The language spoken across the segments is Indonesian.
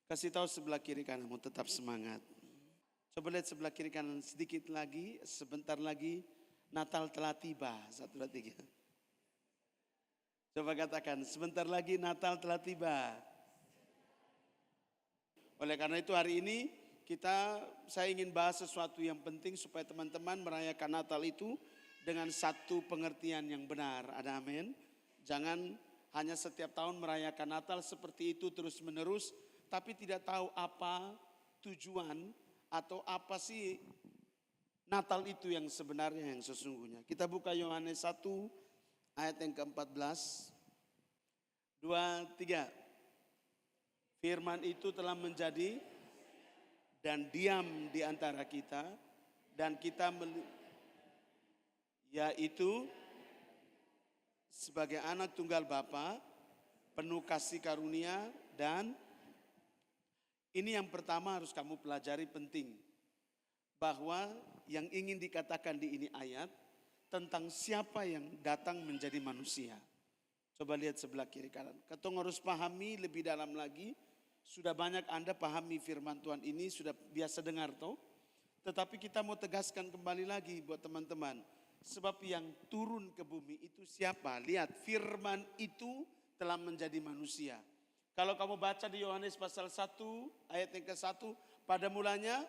Kasih tahu sebelah kiri kananmu tetap semangat. Coba lihat sebelah kiri kanan sedikit lagi, sebentar lagi Natal telah tiba. 1, 2, 3. Coba katakan, sebentar lagi Natal telah tiba. Oleh karena itu hari ini saya ingin bahas sesuatu yang penting supaya teman-teman merayakan Natal itu dengan satu pengertian yang benar. Ada amin? Jangan hanya setiap tahun merayakan Natal seperti itu terus menerus, tapi tidak tahu apa tujuan atau apa sih Natal itu yang sebenarnya, yang sesungguhnya. Kita buka Yohanes 1 ayat yang ke-14. 2, 3. Firman itu telah menjadi dan diam di antara kita, dan kita yaitu sebagai anak tunggal Bapa, penuh kasih karunia, dan ini yang pertama harus kamu pelajari penting. Bahwa yang ingin dikatakan di ini ayat tentang siapa yang datang menjadi manusia. Coba lihat sebelah kiri kanan. Ketong harus pahami lebih dalam lagi. Sudah banyak Anda pahami firman Tuhan ini, sudah biasa dengar toh. Tetapi kita mau tegaskan kembali lagi buat teman-teman. Sebab yang turun ke bumi itu siapa? Lihat, firman itu telah menjadi manusia. Kalau kamu baca di Yohanes pasal 1 ayat yang ke-1, pada mulanya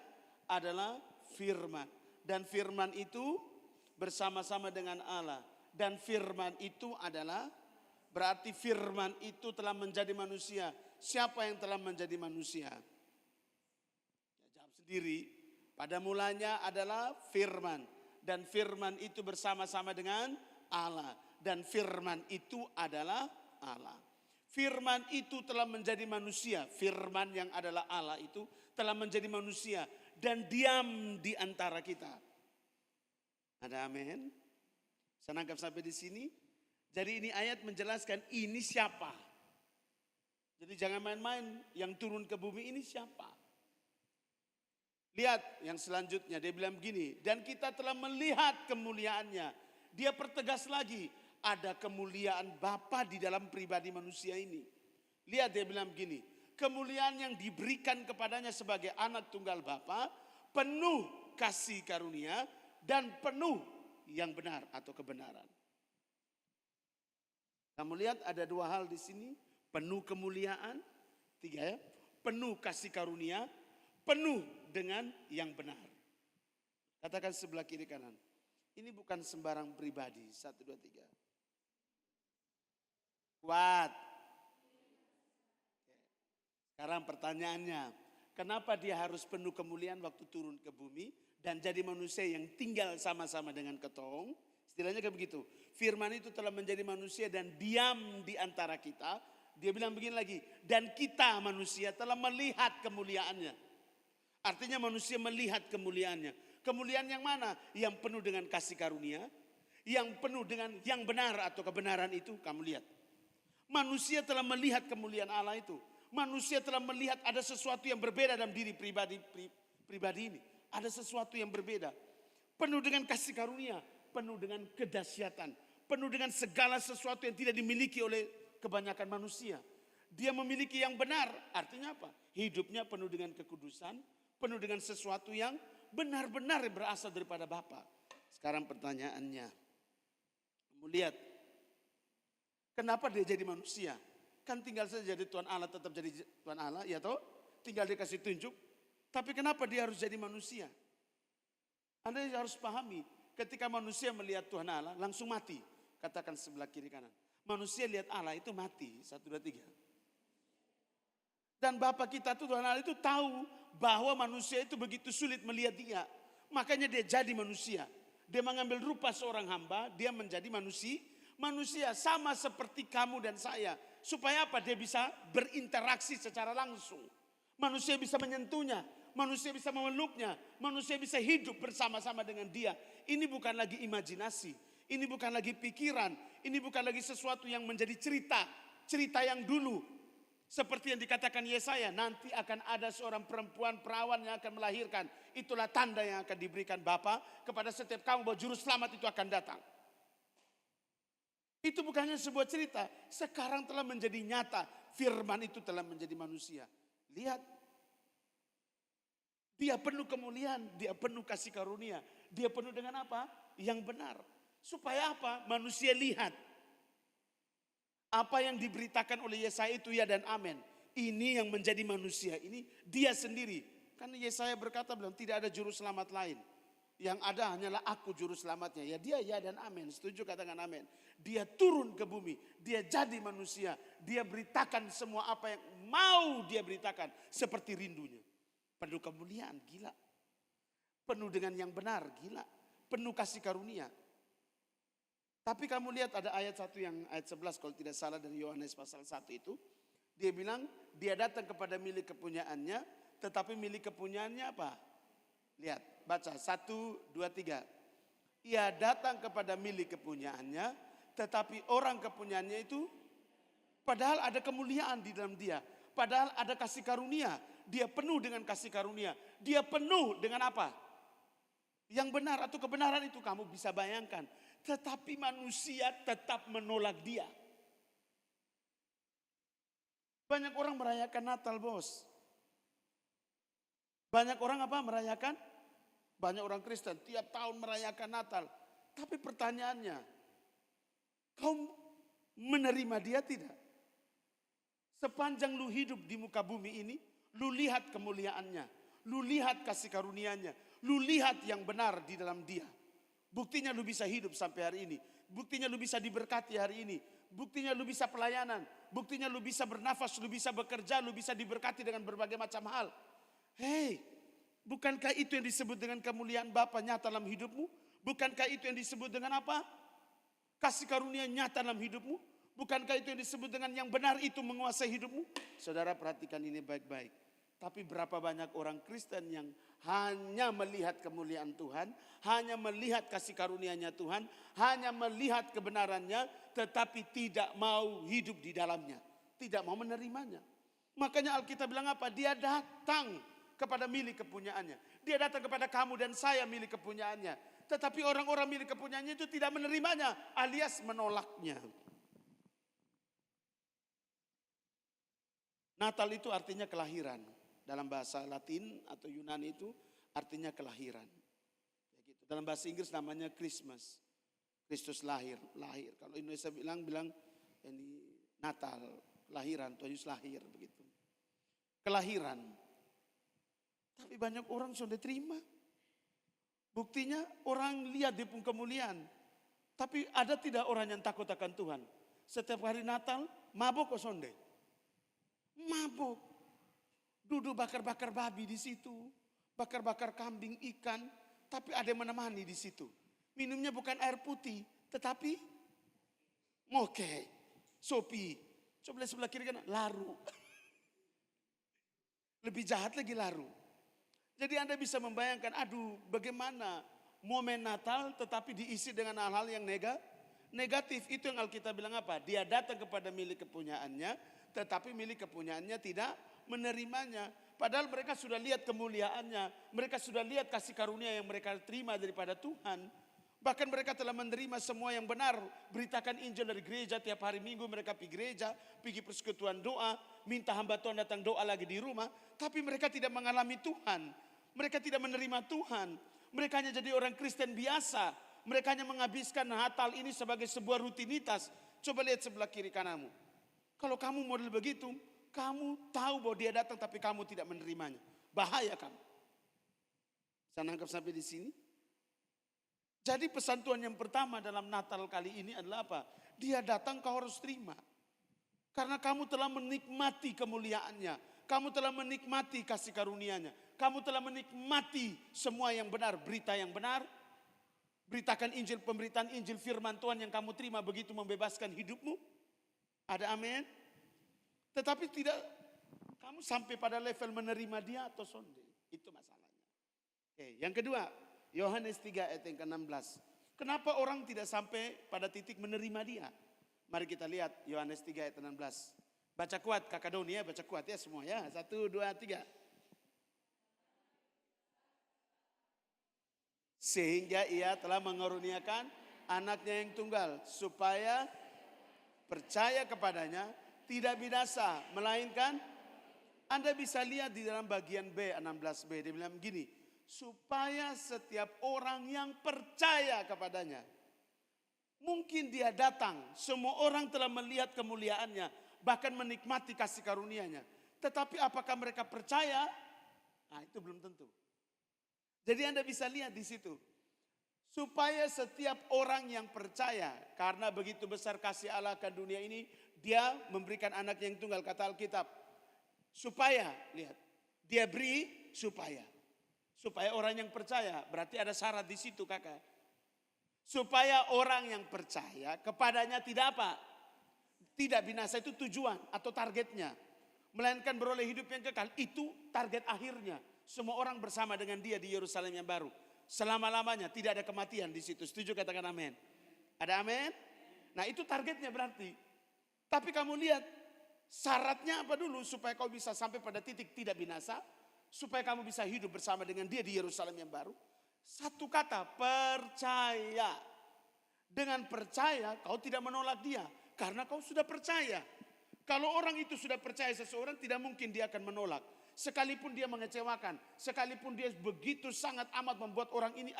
adalah firman. Dan firman itu bersama-sama dengan Allah. Dan firman itu adalah, berarti firman itu telah menjadi manusia. Siapa yang telah menjadi manusia? Ya, jawab sendiri. Pada mulanya adalah firman. Dan firman itu bersama-sama dengan Allah. Dan firman itu adalah Allah. Firman itu telah menjadi manusia. Firman yang adalah Allah itu telah menjadi manusia. Dan diam di antara kita. Ada amin? Saya nangkap sampai di sini. Jadi ini ayat menjelaskan ini siapa. Jadi jangan main-main, yang turun ke bumi ini siapa. Lihat yang selanjutnya, dia bilang begini. Dan kita telah melihat kemuliaannya. Dia pertegas lagi, ada kemuliaan Bapa di dalam pribadi manusia ini. Lihat dia bilang begini, kemuliaan yang diberikan kepadanya sebagai anak tunggal Bapa, penuh kasih karunia dan penuh yang benar atau kebenaran. Kamu lihat ada dua hal di sini, penuh kemuliaan, 3 ya, penuh kasih karunia, penuh dengan yang benar. Katakan sebelah kiri kanan, ini bukan sembarang pribadi. 1, 2, 3. Kuat. Sekarang pertanyaannya, kenapa dia harus penuh kemuliaan waktu turun ke bumi dan jadi manusia yang tinggal sama-sama dengan ketong? Istilahnya kayak begitu. Firman itu telah menjadi manusia dan diam di antara kita. Dia bilang begini lagi, dan kita manusia telah melihat kemuliaannya. Artinya manusia melihat kemuliaannya. Kemuliaan yang mana? Yang penuh dengan kasih karunia, yang penuh dengan yang benar atau kebenaran itu kamu lihat. Manusia telah melihat kemuliaan Allah itu. Manusia telah melihat ada sesuatu yang berbeda dalam diri pribadi ini. Ada sesuatu yang berbeda. Penuh dengan kasih karunia, penuh dengan kedahsyatan, penuh dengan segala sesuatu yang tidak dimiliki oleh kebanyakan manusia. Dia memiliki yang benar, artinya apa? Hidupnya penuh dengan kekudusan, penuh dengan sesuatu yang benar-benar berasal daripada Bapa. Sekarang pertanyaannya, kamu lihat, kenapa dia jadi manusia? Kan tinggal saja jadi Tuhan Allah, tetap jadi Tuhan Allah, ya toh? Tinggal dikasih tunjuk. Tapi kenapa dia harus jadi manusia? Anda harus pahami, ketika manusia melihat Tuhan Allah, langsung mati. Katakan sebelah kiri kanan. Manusia lihat Allah itu mati. 1, 2, 3. Dan Bapa kita tuh Tuhan Allah itu tahu bahwa manusia itu begitu sulit melihat dia. Makanya dia jadi manusia. Dia mengambil rupa seorang hamba, dia menjadi manusia sama seperti kamu dan saya. Supaya apa? Dia bisa berinteraksi secara langsung. Manusia bisa menyentuhnya, manusia bisa memeluknya, manusia bisa hidup bersama-sama dengan dia. Ini bukan lagi imajinasi. Ini bukan lagi pikiran, ini bukan lagi sesuatu yang menjadi cerita yang dulu. Seperti yang dikatakan Yesaya, nanti akan ada seorang perempuan perawan yang akan melahirkan. Itulah tanda yang akan diberikan Bapa kepada setiap kamu bahwa juru selamat itu akan datang. Itu bukannya sebuah cerita, sekarang telah menjadi nyata. Firman itu telah menjadi manusia. Lihat, dia penuh kemuliaan, dia penuh kasih karunia. Dia penuh dengan apa? Yang benar. Supaya apa? Manusia lihat. Apa yang diberitakan oleh Yesaya itu ya dan amin. Ini yang menjadi manusia, ini dia sendiri. Kan Yesaya berkata bilang tidak ada juru selamat lain. Yang ada hanyalah aku juru selamatnya. Ya dia ya dan amin. Setuju katakan amin. Dia turun ke bumi. Dia jadi manusia. Dia beritakan semua apa yang mau dia beritakan. Seperti rindunya. Penuh kemuliaan, gila. Penuh dengan yang benar, gila. Penuh kasih karunia. Tapi kamu lihat ada ayat 1 yang ayat 11 kalau tidak salah dari Yohanes pasal 1 itu. Dia bilang dia datang kepada milik kepunyaannya. Tetapi milik kepunyaannya apa? Lihat, baca 1, 2, 3. Ia datang kepada milik kepunyaannya, tetapi orang kepunyaannya itu, padahal ada kemuliaan di dalam dia. Padahal ada kasih karunia. Dia penuh dengan kasih karunia. Dia penuh dengan apa? Yang benar atau kebenaran itu kamu bisa bayangkan. Tetapi manusia tetap menolak dia. Banyak orang merayakan Natal, bos. Banyak orang apa merayakan? Banyak orang Kristen tiap tahun merayakan Natal. Tapi pertanyaannya, kau menerima dia tidak? Sepanjang lu hidup di muka bumi ini, lu lihat kemuliaannya. Lu lihat kasih karunia-Nya. Lu lihat yang benar di dalam dia. Buktinya lu bisa hidup sampai hari ini. Buktinya lu bisa diberkati hari ini. Buktinya lu bisa pelayanan. Buktinya lu bisa bernafas, lu bisa bekerja, lu bisa diberkati dengan berbagai macam hal. Hei, bukankah itu yang disebut dengan kemuliaan Bapa nyata dalam hidupmu? Bukankah itu yang disebut dengan apa? Kasih karunia nyata dalam hidupmu? Bukankah itu yang disebut dengan yang benar itu menguasai hidupmu? Saudara perhatikan ini baik-baik. Tapi berapa banyak orang Kristen yang hanya melihat kemuliaan Tuhan, hanya melihat kasih karunia-Nya Tuhan, hanya melihat kebenarannya, tetapi tidak mau hidup di dalamnya. Tidak mau menerimanya. Makanya Alkitab bilang apa? Dia datang kepada milik kepunyaannya. Dia datang kepada kamu dan saya milik kepunyaannya. Tetapi orang-orang milik kepunyaannya itu tidak menerimanya alias menolaknya. Natal itu artinya kelahiran. Dalam bahasa Latin atau Yunani itu artinya kelahiran. Ya gitu. Dalam bahasa Inggris namanya Christmas. Kristus lahir. Kalau Indonesia bilang ini Natal, kelahiran, Tuhan Yesus lahir begitu. Kelahiran. Tapi banyak orang sudah terima. Buktinya orang lihat di pun kemuliaan. Tapi ada tidak orang yang takut akan Tuhan? Setiap hari Natal, mabuk kok sonde. Mabuk. Duduk bakar-bakar babi di situ. Bakar-bakar kambing, ikan. Tapi ada yang menemani di situ. Minumnya bukan air putih. Tetapi moke, sopi. Coba lihat sebelah kiri kan, laru. Lebih jahat lagi laru. Jadi Anda bisa membayangkan, aduh bagaimana momen Natal tetapi diisi dengan hal-hal yang negatif. Itu yang Alkitab bilang apa? Dia datang kepada milik kepunyaannya, tetapi milik kepunyaannya tidak menerimanya. Padahal mereka sudah lihat kemuliaannya. Mereka sudah lihat kasih karunia yang mereka terima daripada Tuhan. Bahkan mereka telah menerima semua yang benar. Beritakan Injil dari gereja tiap hari Minggu. Mereka pergi gereja, pergi persekutuan doa. Minta hamba Tuhan datang doa lagi di rumah. Tapi mereka tidak mengalami Tuhan. Mereka tidak menerima Tuhan. Mereka hanya jadi orang Kristen biasa. Mereka hanya menghabiskan Natal ini sebagai sebuah rutinitas. Coba lihat sebelah kiri kananmu. Kalau kamu model begitu, kamu tahu bahwa dia datang tapi kamu tidak menerimanya. Bahaya kamu. Bisa nangkap sampai di sini? Jadi pesan Tuhan yang pertama dalam Natal kali ini adalah apa? Dia datang kau harus terima. Karena kamu telah menikmati kemuliaannya. Kamu telah menikmati kasih karunia-Nya. Kamu telah menikmati semua yang benar, berita yang benar. Beritakan Injil, pemberitaan Injil firman Tuhan yang kamu terima begitu membebaskan hidupmu. Ada amin? Tetapi tidak, kamu sampai pada level menerima dia atau sonde. Itu masalahnya. Oke, yang kedua, Yohanes 3 ayat yang ke-16. Kenapa orang tidak sampai pada titik menerima dia? Mari kita lihat Yohanes 3 ayat 16. Baca kuat Kakak Doni ya, baca kuat ya semua ya. 1, 2, 3. Sehingga ia telah mengaruniakan anaknya yang tunggal. Supaya percaya kepadanya tidak binasa, melainkan Anda bisa lihat di dalam bagian B, 16b, dia bilang begini, supaya setiap orang yang percaya kepadanya. Mungkin dia datang, semua orang telah melihat kemuliaannya, bahkan menikmati kasih karunia-Nya. Tetapi apakah mereka percaya? Nah, itu belum tentu. Jadi Anda bisa lihat di situ. Supaya setiap orang yang percaya, karena begitu besar kasih Allah akan dunia ini, dia memberikan anak yang tunggal, kata Alkitab. Supaya, lihat, dia beri supaya. Supaya orang yang percaya, berarti ada syarat di situ kakak. Supaya orang yang percaya kepadanya tidak apa? Tidak binasa, itu tujuan atau targetnya. Melainkan beroleh hidup yang kekal, itu target akhirnya. Semua orang bersama dengan dia di Yerusalem yang baru. Selama-lamanya tidak ada kematian di situ. Setuju, katakan amin. Ada amin? Nah, itu targetnya berarti. Tapi kamu lihat syaratnya apa dulu supaya kau bisa sampai pada titik tidak binasa, supaya kamu bisa hidup bersama dengan dia di Yerusalem yang baru. Satu kata, percaya. Dengan percaya kau tidak menolak dia karena kau sudah percaya. Kalau orang itu sudah percaya seseorang, tidak mungkin dia akan menolak. Sekalipun dia mengecewakan, sekalipun dia begitu sangat amat membuat orang ini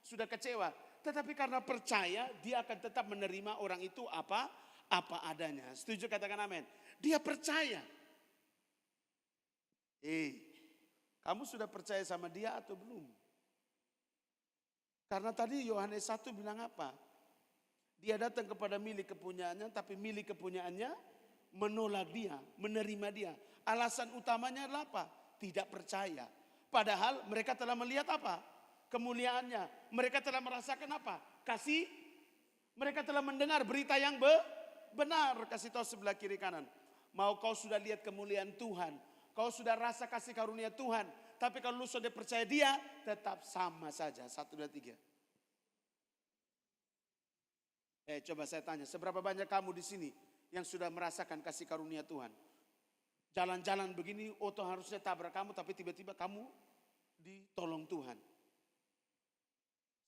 sudah kecewa. Tetapi karena percaya, dia akan tetap menerima orang itu apa adanya. Setuju, katakan amin. Dia percaya. Kamu sudah percaya sama dia atau belum? Karena tadi Yohanes 1 bilang apa? Dia datang kepada milik kepunyaannya, tapi milik kepunyaannya menolak dia, menerima dia. Alasan utamanya adalah apa? Tidak percaya. Padahal mereka telah melihat apa? Kemuliaannya. Mereka telah merasakan apa? Kasih. Mereka telah mendengar berita yang benar. Kasih tahu sebelah kiri kanan. Mau kau sudah lihat kemuliaan Tuhan, kau sudah rasa kasih karunia Tuhan, tapi kalau lu sudah percaya dia, tetap sama saja. 1, 2, 3. Coba saya tanya, seberapa banyak kamu di sini yang sudah merasakan kasih karunia Tuhan? Jalan-jalan begini, Tuhan harusnya tabrak kamu, tapi tiba-tiba kamu ditolong Tuhan.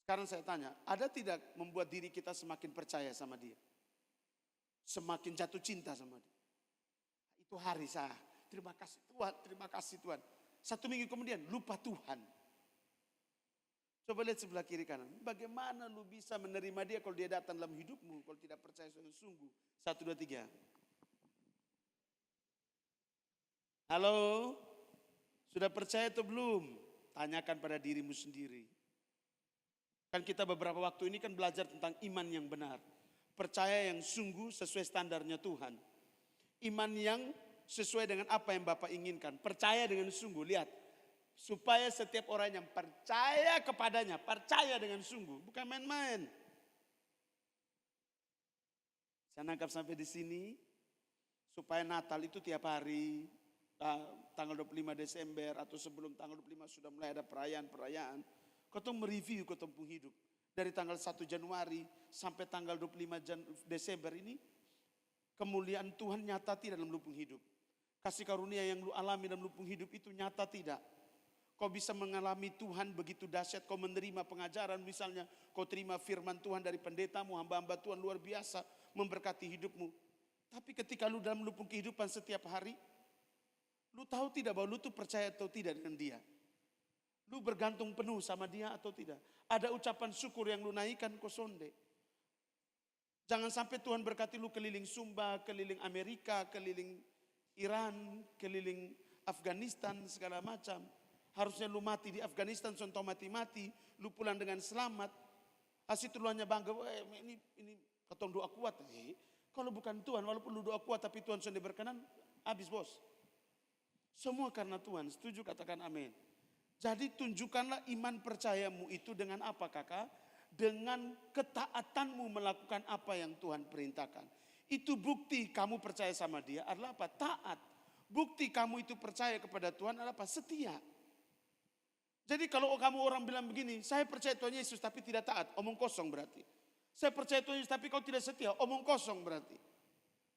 Sekarang saya tanya, ada tidak membuat diri kita semakin percaya sama dia? Semakin jatuh cinta sama dia? Itu hari saya, terima kasih Tuhan. 1 minggu kemudian, lupa Tuhan. Coba lihat sebelah kiri kanan. Bagaimana lu bisa menerima dia kalau dia datang dalam hidupmu, kalau tidak percaya sungguh-sungguh? 1, 2, 3. Halo, sudah percaya atau belum? Tanyakan pada dirimu sendiri. Kan kita beberapa waktu ini kan belajar tentang iman yang benar. Percaya yang sungguh sesuai standarnya Tuhan. Iman yang sesuai dengan apa yang Bapak inginkan. Percaya dengan sungguh, lihat. Supaya setiap orang yang percaya kepadanya, percaya dengan sungguh. Bukan main-main. Saya nangkap sampai di sini. Supaya Natal itu tiap hari, tanggal 25 Desember atau sebelum tanggal 25 sudah mulai ada perayaan-perayaan. Kau tuh mereview kau tempuh hidup. Dari tanggal 1 Januari sampai tanggal 25 Desember ini, kemuliaan Tuhan nyata tidak dalam lupung hidup. Kasih karunia yang lu alami dalam lupung hidup itu nyata tidak. Kau bisa mengalami Tuhan begitu dahsyat, kau menerima pengajaran misalnya, kau terima firman Tuhan dari pendetamu, hamba-hamba Tuhan luar biasa memberkati hidupmu. Tapi ketika lu dalam lupung kehidupan setiap hari, lu tahu tidak bahwa lu tuh percaya atau tidak dengan dia? Lu bergantung penuh sama dia atau tidak? Ada ucapan syukur yang lu naikkan kau sonde. Jangan sampai Tuhan berkati lu keliling Sumba, keliling Amerika, keliling Iran, keliling Afghanistan, segala macam. Harusnya lu mati di Afghanistan, contoh mati-mati, lu pulang dengan selamat. Hasil lu hanya bangga, ini ketong doa kuat. Kalau bukan Tuhan, walaupun lu doa kuat tapi Tuhan sudah berkenan, habis bos. Semua karena Tuhan, setuju katakan amin. Jadi tunjukkanlah iman percayamu itu dengan apa kakak? Dengan ketaatanmu melakukan apa yang Tuhan perintahkan. Itu bukti kamu percaya sama dia adalah apa? Taat. Bukti kamu itu percaya kepada Tuhan adalah apa? Setia. Jadi kalau kamu orang bilang begini, saya percaya Tuhan Yesus tapi tidak taat, omong kosong berarti. Saya percaya Tuhan Yesus tapi kau tidak setia, omong kosong berarti.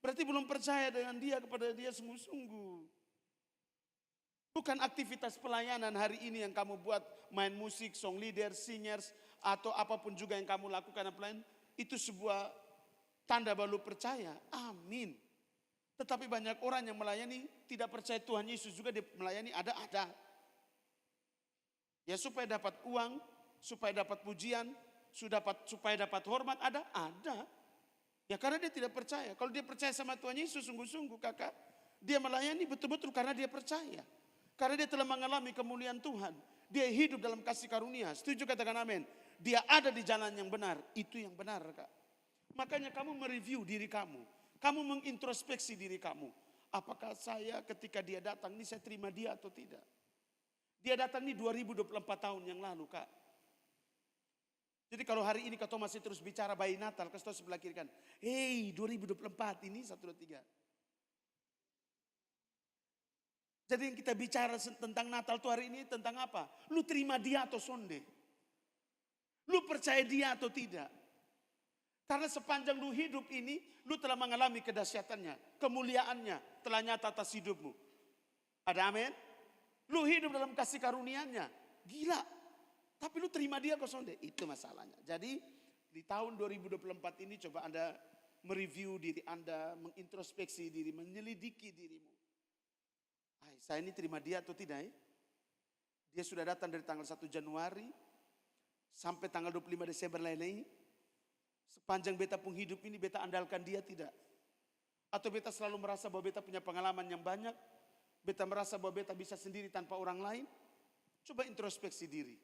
Berarti belum percaya dengan dia, kepada dia sungguh-sungguh. Bukan aktivitas pelayanan hari ini yang kamu buat, main musik, song leader, singers, atau apapun juga yang kamu lakukan pelayanan, itu sebuah tanda bahwa lu percaya. Amin. Tetapi banyak orang yang melayani tidak percaya Tuhan Yesus juga dia melayani ada. Ya supaya dapat uang, supaya dapat pujian, supaya dapat hormat ada. Ya karena dia tidak percaya. Kalau dia percaya sama Tuhan Yesus sungguh-sungguh kakak, dia melayani betul-betul karena dia percaya. Karena dia telah mengalami kemuliaan Tuhan. Dia hidup dalam kasih karunia. Setuju katakan amin. Dia ada di jalan yang benar. Itu yang benar kak. Makanya kamu mereview diri kamu. Kamu mengintrospeksi diri kamu. Apakah saya ketika dia datang ini saya terima dia atau tidak. Dia datang ini 2024 tahun yang lalu kak. Jadi kalau hari ini kau masih terus bicara bayi Natal, kau sebelah kiri kan. Hei 2024 ini 1, 2, 3. Jadi yang kita bicara tentang Natal tuh hari ini tentang apa? Lu terima dia atau sonde? Lu percaya dia atau tidak? Karena sepanjang lu hidup ini, lu telah mengalami kedahsyatannya, kemuliaannya telah nyata atas hidupmu. Ada amin? Lu hidup dalam kasih karunia-Nya. Gila. Tapi lu terima dia kok sonde? Itu masalahnya. Jadi di tahun 2024 ini coba Anda mereview diri Anda, mengintrospeksi diri, menyelidiki dirimu. Saya ini terima dia atau tidak ya? Dia sudah datang dari tanggal 1 Januari sampai tanggal 25 Desember lain-lain. Sepanjang beta pun hidup ini beta andalkan dia tidak? Atau beta selalu merasa bahwa beta punya pengalaman yang banyak? Beta merasa bahwa beta bisa sendiri tanpa orang lain? Coba introspeksi diri.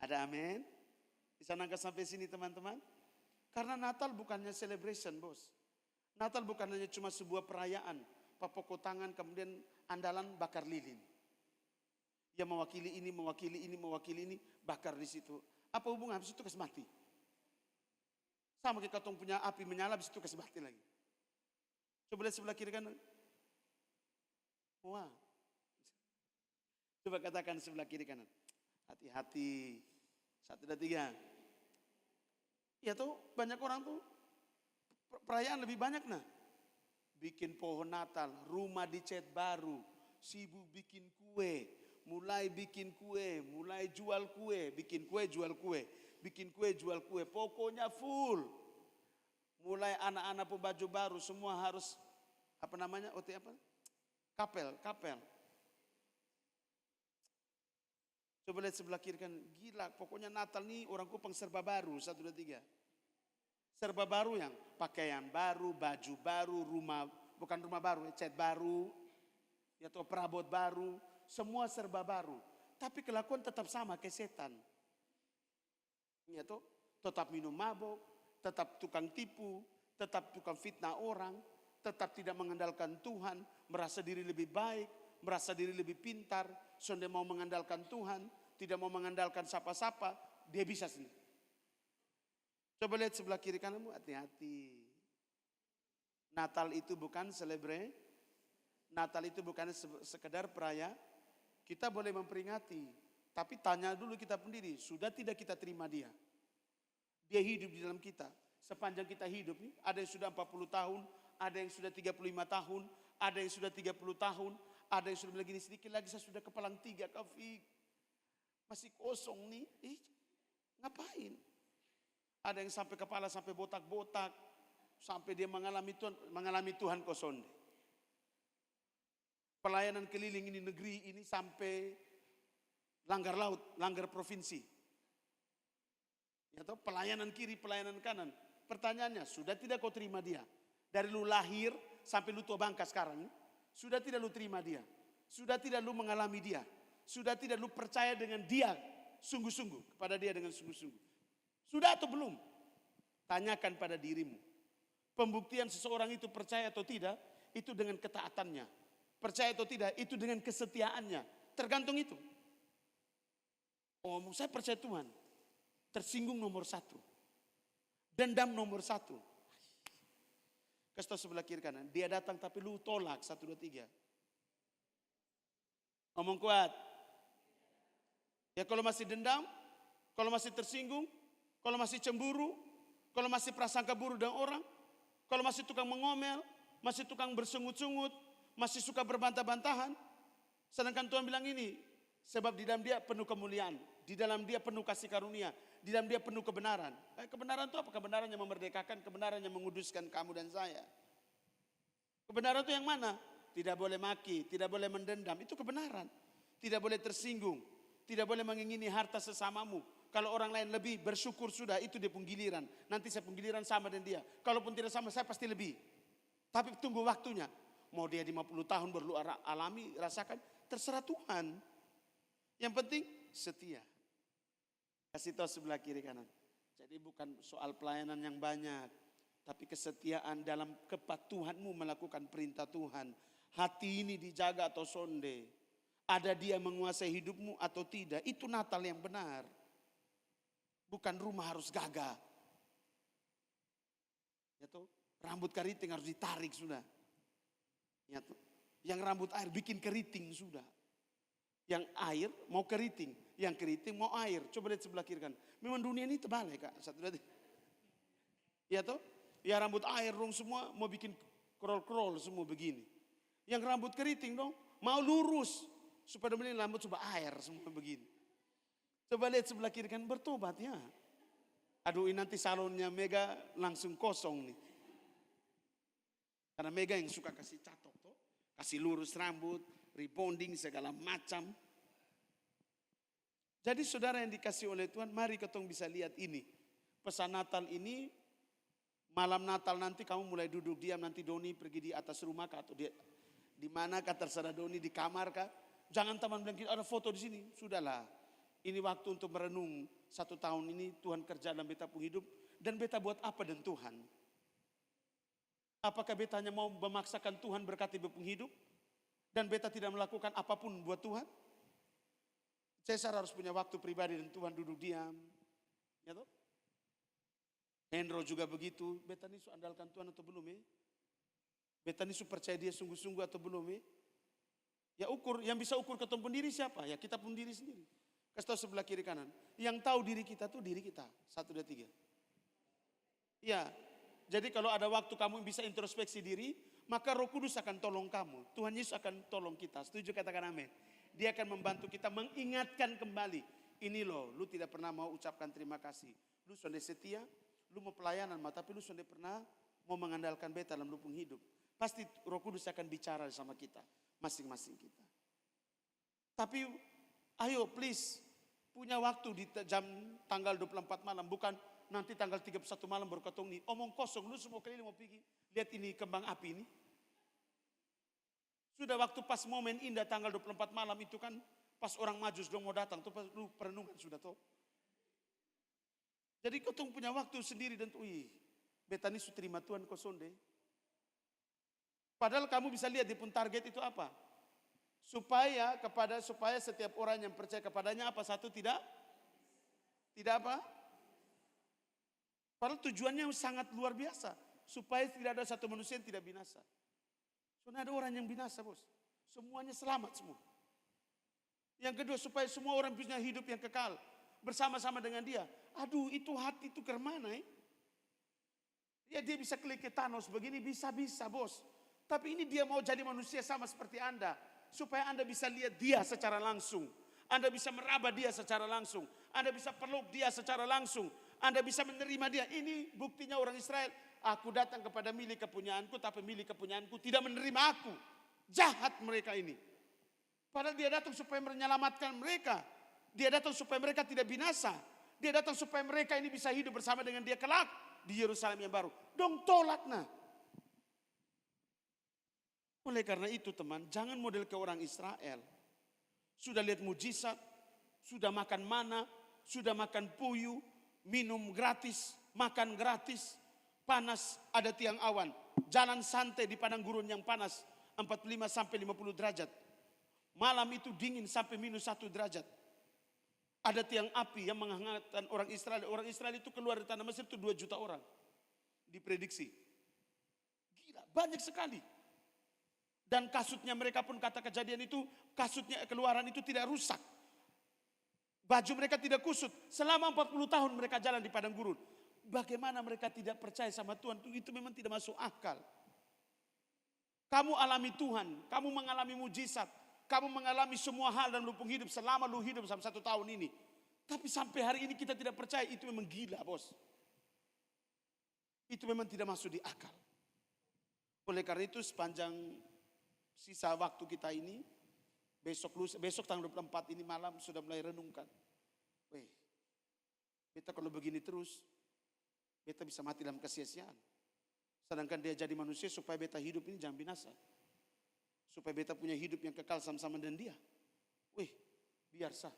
Ada amin? Bisa nangkap sampai sini teman-teman? Karena Natal bukannya celebration bos. Natal bukan hanya cuma sebuah perayaan. Papoko tangan kemudian andalan bakar lilin. Yang mewakili ini, bakar di situ. Apa hubungan? Habis itu kasih mati. Sama kayak katong punya api menyala, habis itu kasih mati lagi. Coba lihat sebelah kiri kanan. Wah. Coba katakan sebelah kiri kanan. Hati-hati. 1, 2, 3. Ya tuh banyak orang tuh perayaan lebih banyak nah. Bikin pohon Natal, rumah dicat baru, sibuk bikin kue, mulai bikin kue, mulai jual kue, bikin kue jual kue, bikin kue jual kue, pokoknya full. Mulai anak-anak pun baju baru, semua harus apa namanya? Kapel. Coba lihat sebelah kiri kan, gila pokoknya Natal nih orang Kupang serba baru, 1, 2, 3. Serba baru yang pakaian baru, baju baru, bukan rumah baru, cat baru, ya atau perabot baru, semua serba baru. Tapi kelakuan tetap sama kayak setan. Ya toh, tetap minum mabok, tetap tukang tipu, tetap tukang fitnah orang, tetap tidak mengandalkan Tuhan, merasa diri lebih baik, merasa diri lebih pintar, sonde mau mengandalkan Tuhan, tidak mau mengandalkan siapa-siapa, dia bisa sendiri. Coba lihat sebelah kiri kananmu, hati-hati. Natal itu bukan celebrate. Natal itu bukan sekedar peraya. Kita boleh memperingati. Tapi tanya dulu kita sendiri, sudah tidak kita terima dia? Dia hidup di dalam kita. Sepanjang kita hidup nih, ada yang sudah 40 tahun, ada yang sudah 35 tahun, ada yang sudah 30 tahun, ada yang sudah bilang gini, sedikit lagi saya sudah kepalang 3 Kafik. Masih kosong nih, ngapain? Ada yang sampai kepala sampai botak-botak, sampai dia mengalami Tuhan kosonde. Pelayanan keliling ini negeri ini sampai langgar laut, langgar provinsi. Ya toh, pelayanan kiri, pelayanan kanan. Pertanyaannya, sudah tidak kau terima dia? Dari lu lahir sampai lu tua bangka sekarang, sudah tidak lu terima dia? Sudah tidak lu mengalami dia? Sudah tidak lu percaya dengan dia sungguh-sungguh, kepada dia dengan sungguh-sungguh? Sudah atau belum? Tanyakan pada dirimu. Pembuktian seseorang itu percaya atau tidak, itu dengan ketaatannya. Percaya atau tidak, itu dengan kesetiaannya. Tergantung itu. Oh, saya percaya Tuhan. Tersinggung nomor 1. Dendam nomor 1. Kasih tahu sebelah kiri kanan. Dia datang tapi lu tolak, 1, 2, 3. Ngomong kuat. Ya kalau masih dendam, kalau masih tersinggung, kalau masih cemburu, kalau masih prasangka buruk dengan orang, kalau masih tukang mengomel, masih tukang bersungut-sungut, masih suka berbantah-bantahan. Sedangkan Tuhan bilang ini, sebab di dalam dia penuh kemuliaan, di dalam dia penuh kasih karunia, di dalam dia penuh kebenaran. Kebenaran itu apa? Kebenaran yang memerdekakan, kebenaran yang menguduskan kamu dan saya. Kebenaran itu yang mana? Tidak boleh maki, tidak boleh mendendam. Itu kebenaran. Tidak boleh tersinggung. Tidak boleh mengingini harta sesamamu. Kalau orang lain lebih, bersyukur sudah. Itu dia penggiliran. Nanti saya penggiliran sama dengan dia. Kalaupun tidak sama, saya pasti lebih. Tapi tunggu waktunya. Mau dia 50 tahun berlu alami, rasakan. Terserah Tuhan. Yang penting setia. Kasih tahu sebelah kiri kanan. Jadi bukan soal pelayanan yang banyak. Tapi kesetiaan dalam kepatuhanmu melakukan perintah Tuhan. Hati ini dijaga atau sonde. Ada dia menguasai hidupmu atau tidak. Itu Natal yang benar. Bukan rumah harus gagah. Ya toh? Rambut keriting harus ditarik sudah. Ya toh? Yang rambut air bikin keriting sudah. Yang air mau keriting. Yang keriting mau air. Coba lihat sebelah kiri kan. Memang dunia ini terbalik Kak. Satu dua. Ya toh? Ya rambut air dong semua mau bikin krol-krol semua begini. Yang rambut keriting dong mau lurus. Supaya beli rambut coba air semua begini. Coba lihat sebelah kiri kan bertobat ya. Aduh ini nanti salonnya Mega langsung kosong nih. Karena Mega yang suka kasih catok toh. Kasih lurus rambut, rebonding segala macam. Jadi saudara yang dikasih oleh Tuhan, mari ketong bisa lihat ini. Pesan Natal ini, malam Natal nanti kamu mulai duduk diam, nanti Doni pergi di atas rumah kah atau di mana kah terserah Doni, di kamar kah. Jangan teman bilang ada foto di sini, sudahlah. Ini waktu untuk merenung 1 tahun ini Tuhan kerja dalam beta pun hidup. Dan beta buat apa dengan Tuhan? Apakah beta hanya mau memaksakan Tuhan berkati bepung hidup? Dan beta tidak melakukan apapun buat Tuhan? Cesar harus punya waktu pribadi dan Tuhan duduk diam. Ya toh? Hendro juga begitu. Beta ini andalkan Tuhan atau belum ya? Beta ini percaya dia sungguh-sungguh atau belum ya? Ya ukur, yang bisa ukur ketemu diri siapa? Ya kita pun diri sendiri. Kasih tahu sebelah kiri kanan. Yang tahu diri kita tuh diri kita. 1, 2, 3. Ya, jadi kalau ada waktu kamu bisa introspeksi diri, maka Roh Kudus akan tolong kamu. Tuhan Yesus akan tolong kita. Setuju katakan amin. Dia akan membantu kita mengingatkan kembali. Ini loh, lu tidak pernah mau ucapkan terima kasih. Lu sudah setia, lu mau pelayanan, tapi lu sudah pernah mau mengandalkan beta dalam lupung hidup. Pasti Roh Kudus akan bicara sama kita. Masing-masing kita. Tapi ayo please, punya waktu di jam tanggal 24 malam. Bukan nanti tanggal 31 malam baru ketemu nih. Omong kosong, lu semua keliling mau pergi. Lihat ini kembang api ini. Sudah waktu pas momen indah tanggal 24 malam itu kan. Pas orang majus dong mau datang. Tuh pas lu perenungan sudah tuh. Jadi kau punya waktu sendiri dan tuh. Beta ini su terima Tuhan kau sonde. Padahal kamu bisa lihat di pun target itu apa? Supaya setiap orang yang percaya kepadanya apa? Satu tidak apa? Padahal tujuannya sangat luar biasa. Supaya tidak ada satu manusia yang tidak binasa. Soalnya ada orang yang binasa bos. Semuanya selamat semua. Yang kedua supaya semua orang punya hidup yang kekal. Bersama-sama dengan dia. Aduh itu hati itu kemana ya? Ya dia bisa klik ke Thanos begini bisa bos. Tapi ini dia mau jadi manusia sama seperti Anda. Supaya Anda bisa lihat dia secara langsung. Anda bisa meraba dia secara langsung. Anda bisa peluk dia secara langsung. Anda bisa menerima dia. Ini buktinya orang Israel. Aku datang kepada milik kepunyaanku. Tapi milik kepunyaanku tidak menerima aku. Jahat mereka ini. Padahal dia datang supaya menyelamatkan mereka. Dia datang supaya mereka tidak binasa. Dia datang supaya mereka ini bisa hidup bersama dengan dia kelak. Di Yerusalem yang baru. Dong tolak nah. Oleh karena itu teman, jangan model ke orang Israel. Sudah lihat mujizat, sudah makan mana, sudah makan puyuh, minum gratis, makan gratis, panas ada tiang awan, jalan santai di padang gurun yang panas 45 sampai 50 derajat. Malam itu dingin sampai -1 derajat. Ada tiang api yang menghangatkan orang Israel. Orang Israel itu keluar dari tanah Mesir itu 2 juta orang. Diprediksi. Gila, banyak sekali. Dan kasutnya mereka pun kata kejadian itu, kasutnya keluaran itu tidak rusak. Baju mereka tidak kusut. Selama 40 tahun mereka jalan di padang gurun. Bagaimana mereka tidak percaya sama Tuhan, itu memang tidak masuk akal. Kamu alami Tuhan, kamu mengalami mujizat. Kamu mengalami semua hal dan lupung hidup selama lu hidup sampai 1 tahun ini. Tapi sampai hari ini kita tidak percaya, itu memang gila bos. Itu memang tidak masuk di akal. Oleh karena itu sepanjang sisa waktu kita ini, besok tanggal 24 ini malam sudah mulai renungkan. Weh, beta kalau begini terus, beta bisa mati dalam kesia-siaan. Sedangkan dia jadi manusia supaya beta hidup ini jangan binasa. Supaya beta punya hidup yang kekal sama-sama dengan dia. Wih, biar sah.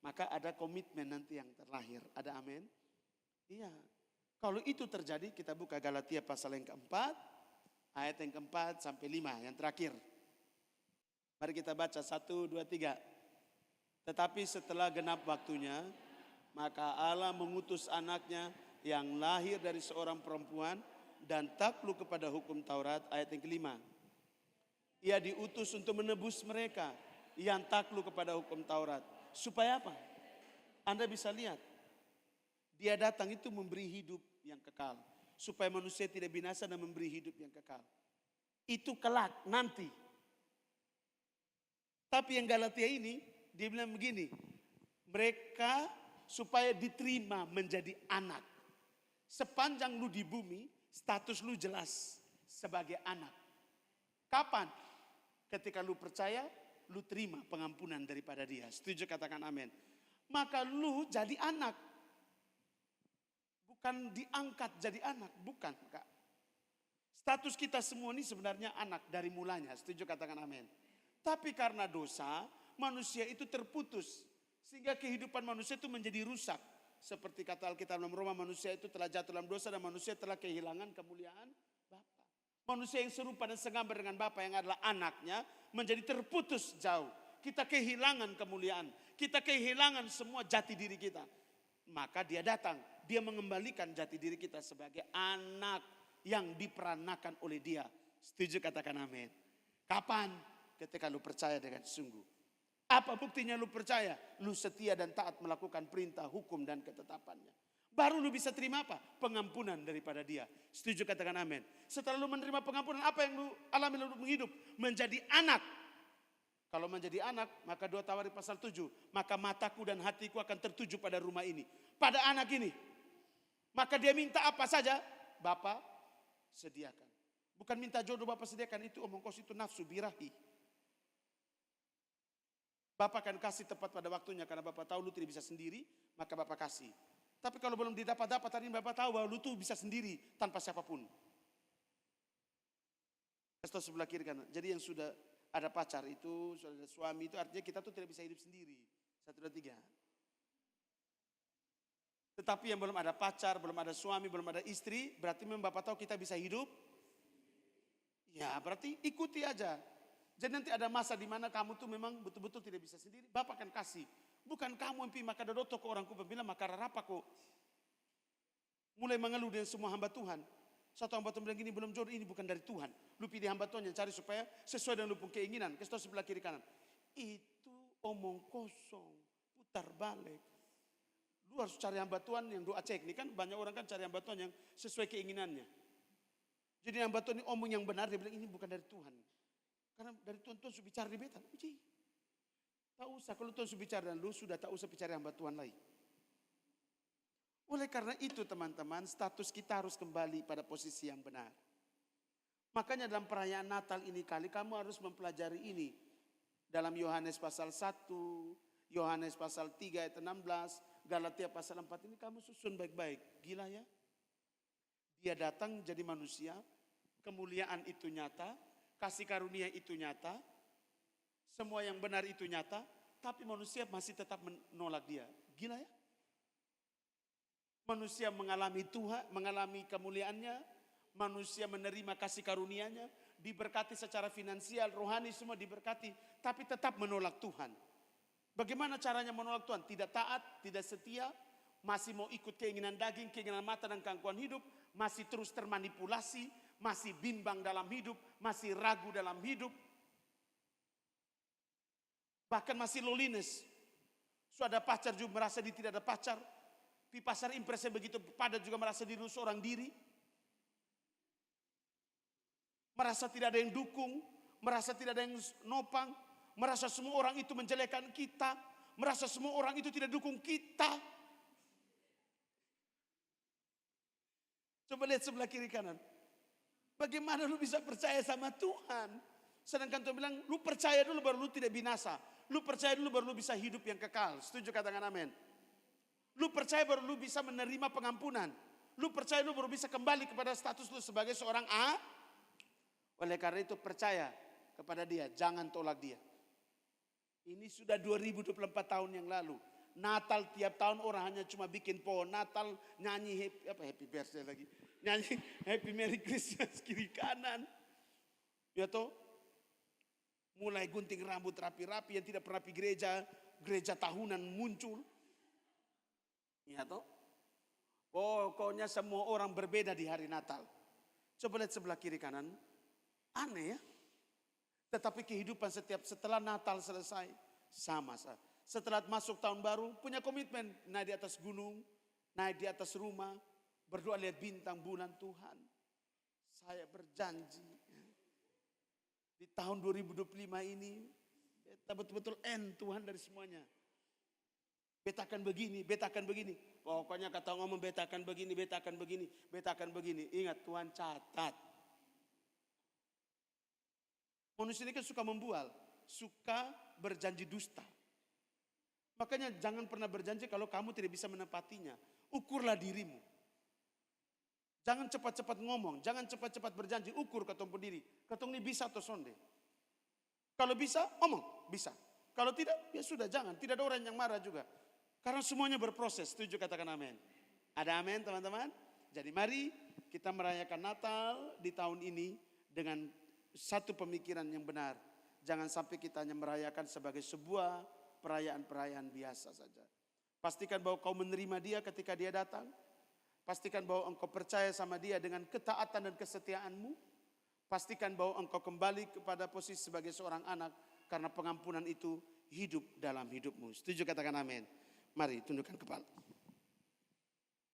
Maka ada komitmen nanti yang terlahir. Ada amin? Iya. Kalau itu terjadi, kita buka Galatia pasal yang keempat, ayat yang keempat sampai 5, yang terakhir. Mari kita baca 1, 2, 3. Tetapi setelah genap waktunya, maka Allah mengutus anaknya yang lahir dari seorang perempuan dan takluk kepada hukum Taurat, ayat yang kelima. Ia diutus untuk menebus mereka yang takluk kepada hukum Taurat. Supaya apa? Anda bisa lihat. Dia datang itu memberi hidup yang kekal. Supaya manusia tidak binasa dan memberi hidup yang kekal. Itu kelak, nanti. Tapi yang Galatia ini, dia bilang begini. Mereka supaya diterima menjadi anak. Sepanjang lu di bumi, status lu jelas sebagai anak. Kapan? Ketika lu percaya, lu terima pengampunan daripada dia. Setuju, katakan amin. Maka lu jadi anak. Bukan diangkat jadi anak, bukan, Kak. Status kita semua ini sebenarnya anak dari mulanya. Setuju, katakan amin. Tapi karena dosa, manusia itu terputus. Sehingga kehidupan manusia itu menjadi rusak. Seperti kata Alkitab dalam Roma, manusia itu telah jatuh dalam dosa dan manusia telah kehilangan kemuliaan Bapa. Manusia yang serupa dan segambar dengan Bapa yang adalah anaknya menjadi terputus jauh. Kita kehilangan kemuliaan. Kita kehilangan semua jati diri kita. Maka dia datang. Dia mengembalikan jati diri kita sebagai anak yang diperanakan oleh dia. Setuju, katakan amin. Kapan? Ketika lu percaya dengan sungguh. Apa buktinya lu percaya? Lu setia dan taat melakukan perintah, hukum dan ketetapannya. Baru lu bisa terima apa? Pengampunan daripada dia. Setuju, katakan amin. Setelah lu menerima pengampunan, apa yang lu alami dalam hidup? Menjadi anak. Kalau menjadi anak, maka 2 Tawarik pasal 7. Maka mataku dan hatiku akan tertuju pada rumah ini. Pada anak ini. Maka dia minta apa saja, Bapa sediakan. Bukan minta jodoh Bapa sediakan, itu omong kos, itu nafsu birahi. Bapak akan kasih tepat pada waktunya karena Bapak tahu lu tidak bisa sendiri, maka Bapak kasih. Tapi kalau belum didapat tadi Bapak tahu bahwa lu tuh bisa sendiri tanpa siapapun. Kasih sebelah kiri kanan. Jadi yang sudah ada pacar itu, sudah ada suami itu artinya kita tuh tidak bisa hidup sendiri. 1, 2, 3. Tetapi yang belum ada pacar, belum ada suami, belum ada istri, berarti memang Bapak tahu kita bisa hidup. Ya berarti ikuti aja. Jadi nanti ada masa di mana kamu tuh memang betul-betul tidak bisa sendiri, Bapak akan kasih. Bukan kamu yang pi maka dodo ke orangku bilang maka rarapa kok. Mulai mengeluh dengan semua hamba Tuhan. Satu hamba Tuhan bilang gini, belum jodoh, ini bukan dari Tuhan. Lu pilih hamba Tuhan yang cari supaya sesuai dengan lu punya keinginan. Kasih sebelah kiri kanan. Itu omong kosong, putar balik. Lu harus cari hamba Tuhan yang doa cek. Ini kan banyak orang kan cari hamba Tuhan yang sesuai keinginannya. Jadi hamba Tuhan ini omong yang benar, dia bilang ini bukan dari Tuhan. Karena dari Tuhan sudah bicara di beta. Tak usah, kalau Tuhan sudah bicara dan lu sudah tak usah bicara hamba Tuhan lagi. Oleh karena itu teman-teman, status kita harus kembali pada posisi yang benar. Makanya dalam perayaan Natal ini kali kamu harus mempelajari ini. Dalam Yohanes pasal 1, Yohanes pasal 3 ayat 16, Galatia pasal 4 ini kamu susun baik-baik. Gila ya? Dia datang jadi manusia, kemuliaan itu nyata, kasih karunia itu nyata, semua yang benar itu nyata, tapi manusia masih tetap menolak dia. Gila ya? Manusia mengalami Tuhan, mengalami kemuliaannya, manusia menerima kasih karunia-Nya, diberkati secara finansial, rohani semua diberkati, tapi tetap menolak Tuhan. Bagaimana caranya menolak Tuhan? Tidak taat, tidak setia, masih mau ikut keinginan daging, keinginan mata dan keangkuhan hidup, masih terus termanipulasi, masih bimbang dalam hidup, masih ragu dalam hidup. Bahkan masih loneliness. Sudah ada pacar juga merasa dia tidak ada pacar. Di pasar impresnya begitu padat juga merasa diri seorang diri. Merasa tidak ada yang dukung, merasa tidak ada yang nopang, merasa semua orang itu menjelekkan kita, merasa semua orang itu tidak dukung kita. Coba lihat sebelah kiri kanan. Bagaimana lu bisa percaya sama Tuhan? Sedangkan Tuhan bilang, lu percaya dulu baru lu tidak binasa. Lu percaya dulu baru lu bisa hidup yang kekal. Setuju, katakan amin. Lu percaya baru lu bisa menerima pengampunan. Lu percaya lu baru bisa kembali kepada status lu sebagai seorang A. Oleh karena itu percaya kepada dia, jangan tolak dia. Ini sudah 2024 tahun yang lalu. Natal tiap tahun orang hanya cuma bikin pohon Natal, nyanyi happy birthday lagi. Nyanyi happy Merry Christmas kiri kanan. Ya toh? Mulai gunting rambut rapi-rapi yang tidak pernah pergi gereja, gereja tahunan muncul. Ya toh? Pokoknya semua orang berbeda di hari Natal. Coba lihat sebelah kiri kanan. Aneh ya. Tetapi kehidupan setelah Natal selesai sama saja. Setelah masuk tahun baru punya komitmen naik di atas gunung, naik di atas rumah, berdoa lihat bintang bulan Tuhan. Saya berjanji di tahun 2025 ini beta betul-betul Tuhan dari semuanya. Beta akan begini, beta akan begini. Pokoknya kata ngomong beta akan begini, beta akan begini, beta akan begini. Ingat Tuhan catat. Manusia ini kan suka membual, suka berjanji dusta. Makanya jangan pernah berjanji kalau kamu tidak bisa menepatinya. Ukurlah dirimu. Jangan cepat-cepat ngomong, jangan cepat-cepat berjanji. Ukur ketemu diri. Ketemu ini bisa atau sonde. Kalau bisa, ngomong, bisa. Kalau tidak, ya sudah jangan. Tidak ada orang yang marah juga. Karena semuanya berproses. Setuju, katakan amin. Ada amin teman-teman? Jadi mari kita merayakan Natal di tahun ini dengan satu pemikiran yang benar. Jangan sampai kita hanya merayakan sebagai sebuah perayaan-perayaan biasa saja. Pastikan bahwa kau menerima dia ketika dia datang. Pastikan bahwa engkau percaya sama dia dengan ketaatan dan kesetiaanmu. Pastikan bahwa engkau kembali kepada posisi sebagai seorang anak. Karena pengampunan itu hidup dalam hidupmu. Setuju, katakan amin. Mari tundukkan kepala.